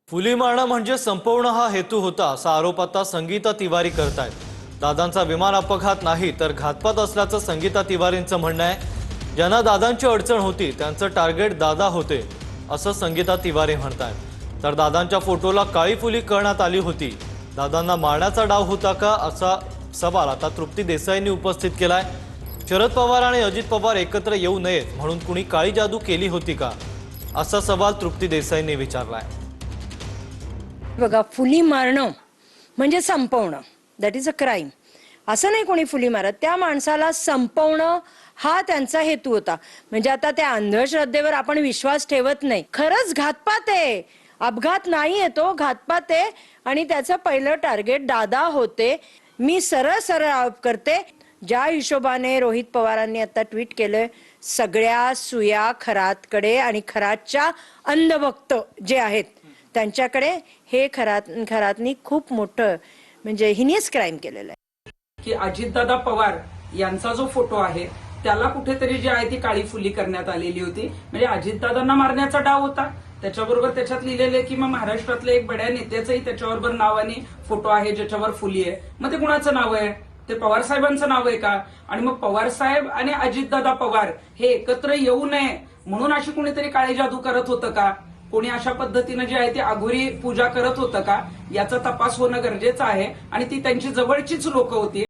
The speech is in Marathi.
फुली मारणं म्हणजे संपवणं हा हेतू होता असा आरोप आता संगीता तिवारी करतायत। दादांचा विमान अपघात नाही तर घातपात असल्याचं संगीता तिवारींचं म्हणणं आहे। ज्यांना दादांची अडचण होती त्यांचं टार्गेट दादा होते असं संगीता तिवारी म्हणतायत। तर दादांच्या फोटोला काळी फुली करण्यात आली होती। दादांना मारण्याचा डाव होता का असा सवाल आता तृप्ती देसाईंनी उपस्थित केलाय। शरद पवार आणि अजित पवार एकत्र येऊ नयेत म्हणून कुणी काळी जादू केली होती का असा सवाल तृप्ती देसाईंनी विचारलाय। बघा, फुली मारणं म्हणजे संपवणं, दॅट इज अ क्राईम। असं नाही कोणी फुली मारत, त्या माणसाला संपवणं हा त्यांचा हेतू होता। म्हणजे आता त्या अंधश्रद्धेवर आपण विश्वास ठेवत नाही। खरंच घातपात आहे, अपघात नाही आहे, तो घातपात आहे आणि त्याचं पहिलं टार्गेट दादा होते। मी सरळ सरळ आरोप करते, ज्या हिशोबाने रोहित पवारांनी आता ट्विट केलंय, सगळ्या सुया खरातकडे आणि खरातच्या अंधभक्त जे आहेत त्यांच्याकडे हे खरातनी खूप मोठं म्हणजे हिनियस क्राईम केलेलं आहे की अजितदादा पवार यांचा जो फोटो आहे त्याला कुठेतरी जी आहे ती काळी फुली करण्यात आलेली होती। म्हणजे अजितदादांना मारण्याचा डाव होता। त्याच्याबरोबर त्याच्यात लिहिलेलं आहे की मग महाराष्ट्रातल्या एक बड्या नेत्याचंही त्याच्याबरोबर नाव आणि फोटो आहे ज्याच्यावर फुली आहे। मग ते कुणाचं नाव आहे? ते पवार साहेबांचं नाव आहे का? आणि मग पवार साहेब आणि अजितदादा पवार हे एकत्र येऊ नये म्हणून अशी कुणीतरी काळी जादू करत होतं का? कोणी अशा पद्धतीनं जी आहे ती अघोरी पूजा करत होतं का? याचा तपास होणं गरजेचं आहे आणि ती त्यांची जवळचीच लोक होती।